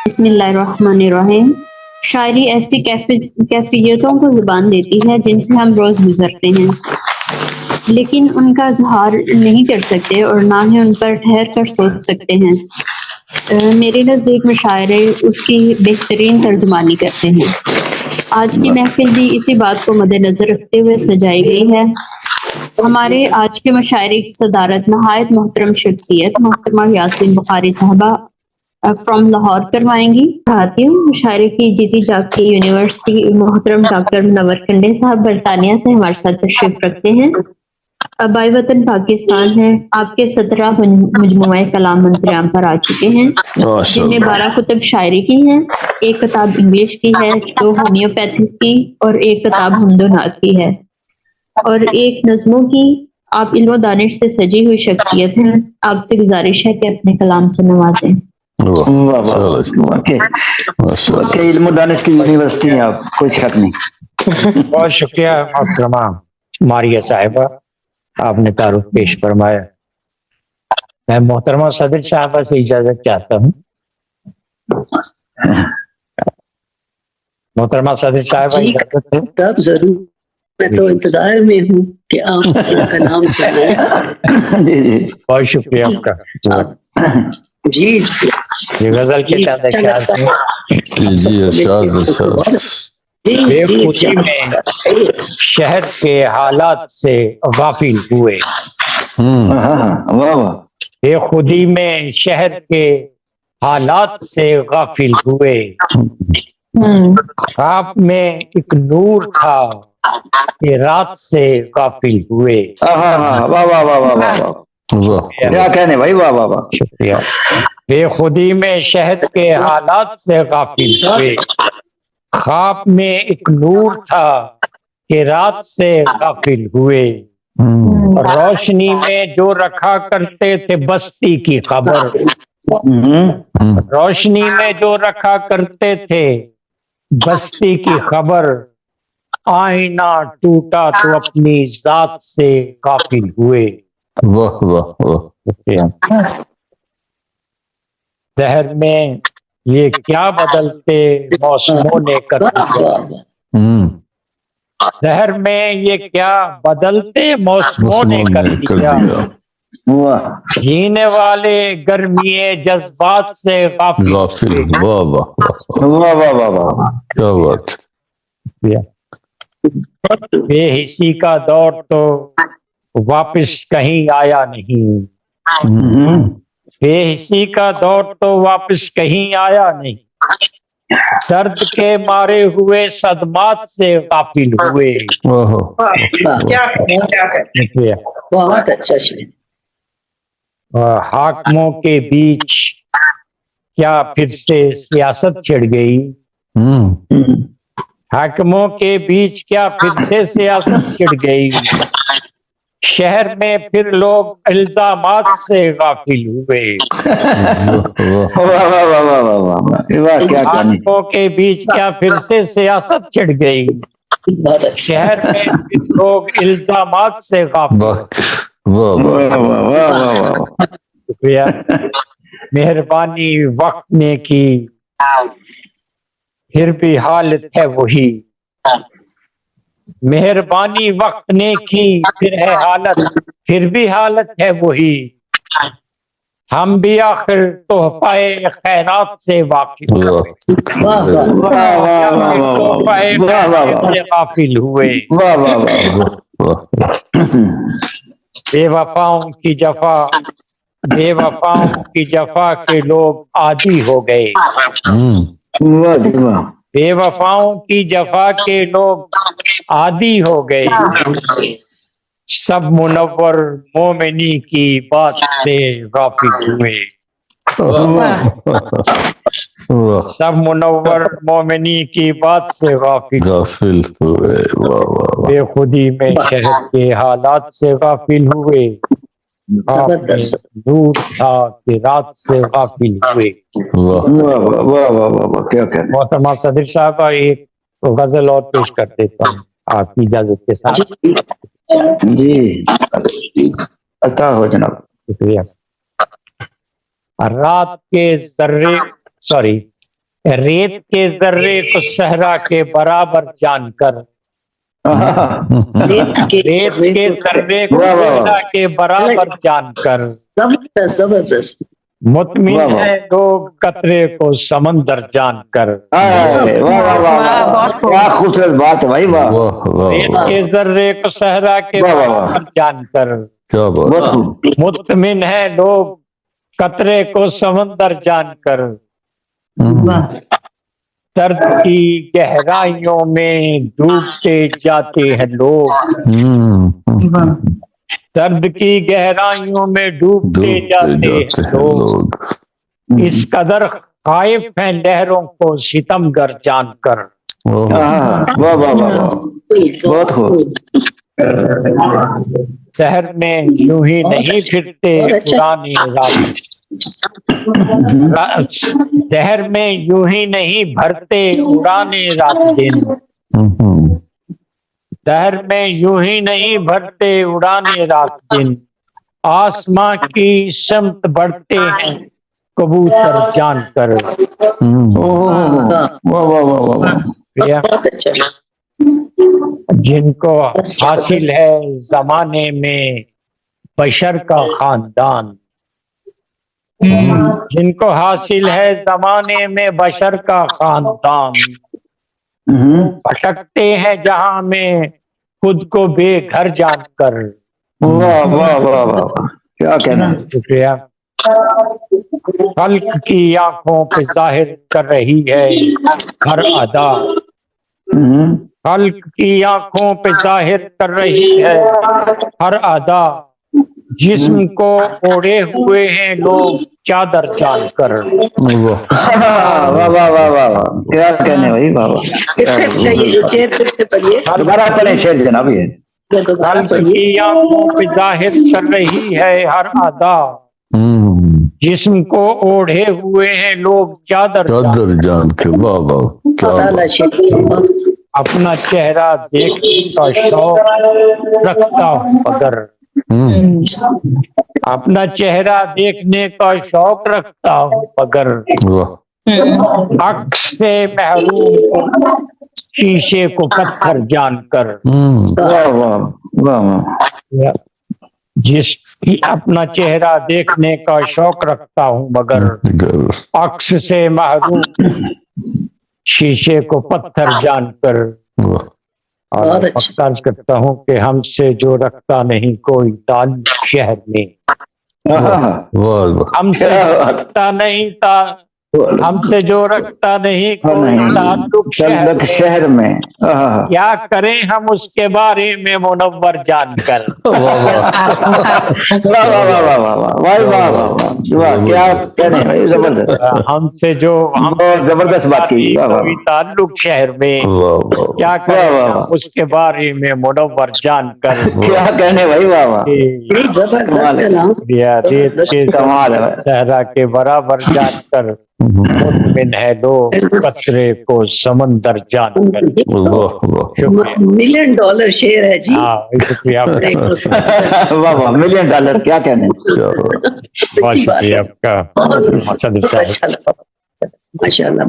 بسم اللہ الرحمن الرحیم۔ شاعری ایسی کیفیتوں کو زبان دیتی ہے جن سے ہم روز گزرتے ہیں، لیکن ان کا اظہار نہیں کر سکتے اور نہ ہی ان پر ٹھہر کر سوچ سکتے ہیں۔ میرے نزدیک مشاعرے اس کی بہترین ترجمانی کرتے ہیں۔ آج کی محفل بھی اسی بات کو مد نظر رکھتے ہوئے سجائی گئی ہے۔ ہمارے آج کے مشاعرے کی صدارت نہایت محترم شخصیت محترمہ یاسمین بخاری صاحبہ فرام لاہور کروائیں گی۔ چاہتی ہوں مشاعرے کی جیتی جاگتی یونیورسٹی محترم ڈاکٹر منور کنڈے صاحب برطانیہ سے ہمارے ساتھ تشریف رکھتے ہیں۔ آبائی وطن پاکستان ہے، آپ کے 17 مجموعہ کلام منظر عام پر آ چکے ہیں، جن میں 12 کتب شاعری کی ہیں، ایک کتاب انگلش کی ہے، 2 ہومیوپیتھی کی اور ایک کتاب حمد و نعت کی ہے، اور ایک نظموں کی۔ آپ علم و دانش سے سجی ہوئی شخصیت ہیں، آپ سے گزارش ہے کہ اپنے کلام سے نوازیں۔ واقعی علم و دانش کی یونیورسٹی ہیں آپ، کوئی شک نہیں۔ بہت شکریہ محترمہ ماریہ صاحبہ، آپ نے تعارف پیش فرمایا۔ میں محترمہ صدر صاحبہ سے اجازت چاہتا ہوں۔ محترمہ صدر صاحبہ اجازت ہے؟ آپ ضرور، میں تو انتظار میں ہوں کہ آپ کا نام سنیں۔ جی جی بہت شکریہ آپ کا۔ جی یہ غزل کے چند اشعار ہیں۔ جی ارشاد۔ بے خودی میں شہد کے حالات سے غافل ہوئے، واہ واہ، بے خودی میں شہد کے حالات سے غافل ہوئے، خواب میں ایک نور تھا کہ رات سے غافل ہوئے۔ واہ واہ واہ واہ واہ، کیا کہنے بھائی، واہ واہ واہ، شکریہ۔ بے خودی میں شہد کے حالات سے غافل ہوئے، خواب میں ایک نور تھا کہ رات سے غافل ہوئے، روشنی میں جو رکھا کرتے تھے بستی کی خبر، روشنی میں جو رکھا کرتے تھے بستی کی خبر، آئینہ ٹوٹا تو اپنی ذات سے غافل ہوئے۔ واہ واہ واہ، دہر میں یہ کیا بدلتے موسموں نے کر دیا، دہر میں یہ کیا بدلتے موسموں نے کر دیا، جینے والے گرمی جذبات سے غافل ہوئے۔ واہ واہ واہ واہ واہ واہ، کیا بات۔ بے حسی کا دور تو واپس کہیں آیا نہیں، بے حسی کا دور تو واپس کہیں آیا نہیں، درد کے مارے ہوئے صدمات سے غافل ہوئے۔ بہت اچھا شعر۔ حاکموں کے بیچ کیا پھر سے سیاست چھڑ گئی، حاکموں کے بیچ کیا پھر سے سیاست چھڑ گئی، شہر میں پھر لوگ الزامات سے غافل ہوئے۔ حاکموں کے بیچ کیا پھر سے سیاست چھڑ گئی، شہر میں پھر لوگ الزامات سے غافل ہوئے۔ شکریہ، مہربانی وقت نے کی پھر بھی حالت ہے وہی، مہربانی وقت نے کی پھر ہے حالت، پھر بھی حالت ہے وہی، ہم بھی آخر تحفہ خیرات سے واقف ہوئے، تحفہ خیرات سے غافل ہوئے۔ بے وفاؤں کی جفا، بے وفاؤں کی جفا کے لوگ عادی ہو گئے، بے وفاؤں کی جفا کے لوگ عادی ہو گئے، سب منور مومنی کی بات سے غافل ہوئے، سب منور مومنی کی بات سے غافل ہوئے۔ بے خودی میں شہد کے حالات سے غافل ہوئے، نور تھا کہ رات سے غافل ہوئے۔ محترمہ صدر صاحبہ ایک غزل اور پیش کر دیتا ہوں آپ کی اجازت کے ساتھ۔ جی عطا ہو جناب. شکریہ. رات کے ذرے ریت کے ذرے کو صحرا کے برابر جان کر، ریت کے ذرے کو صحرا کے برابر جان کر زبردست. مطمئن ہے لوگ قطرے کو سمندر جان کر. کیا خوبصورت بات ہے بھائی. واہ واہ واہ ریت واہ. کے ذرے کو صحرا کے برابر جان کر کیا بات بہت ہے. خوب. مطمئن ہے لوگ قطرے کو سمندر جان کر. درد کی گہرائیوں میں ڈوبتے جاتے ہیں لوگ، درد کی گہرائیوں میں ڈوبتے جاتے ہیں لوگ، اس قدر خائف ہیں لہروں کو ستمگر جان کر. واہ واہ واہ واہ. بہت خوب. شہر میں یوں ہی نہیں پھرتے پرانی رات، شہر میں یوں ہی نہیں بھرتے اڑانے رات دن، شہر میں یوں ہی نہیں بھرتے اڑانے رات دن، آسماں کی سمت بڑھتے ہیں کبوتر جان کر. بہت اچھا. جن کو حاصل ہے زمانے میں بشر کا خاندان، جن کو حاصل ہے زمانے میں بشر کا خاندان، بھٹکتے ہیں جہاں میں خود کو بے گھر جان کر. واہ واہ واہ واہ. کیا کہنا ہے. شکریہ. خلق کی آنکھوں پہ ظاہر کر رہی ہے ہر ادا، خلق کی آنکھوں پہ ظاہر کر رہی ہے ہر ادا، جسم کو اوڑھے ہوئے ہیں لوگ چادر جان کر. واہ واہ واہ واہ. کیا کہنے بھائی. واہ واہ. دوبارہ پڑھیں شعر جناب. یہ خلق کی آنکھوں پہ ظاہر کر رہی ہے ہر ادا، جسم کو اوڑھے ہوئے ہیں لوگ چادر جان کے. واہ واہ. کیا اپنا چہرہ دیکھنے کا شوق رکھتا ہوں مگر، اپنا چہرہ دیکھنے کا شوق رکھتا ہوں مگر، عکس سے محروم شیشے کو پتھر جان کر. واہ واہ واہ. جس کی اپنا چہرہ دیکھنے کا شوق رکھتا ہوں مگر، عکس سے محروم شیشے کو پتھر جان کر. اور عرض کرتا ہوں کہ ہم سے جو رکھتا نہیں کوئی تعلق شہر میں، ہم سے رکھتا نہیں تھا، ہم سے جو رکھتا نہیں کوئی تعلق شہر میں، کیا کریں ہم اس کے بارے میں منور جان کر. ہم سے جو زبردست بات کی. کوئی تعلق شہر میں، کیا کریں ہم اس کے بارے میں منور جان کر. کیا کہنے بھائی. واہ واہ. صحرا کے برابر جان کر مطمئن ہے لوگ قطرے کو سمندر جان کر. $1 ملین شعر ہے جی. شکریہ. واہ واہ. $1 ملین. کیا کہنے. بہت شکریہ آپ کا. ماشاء اللہ.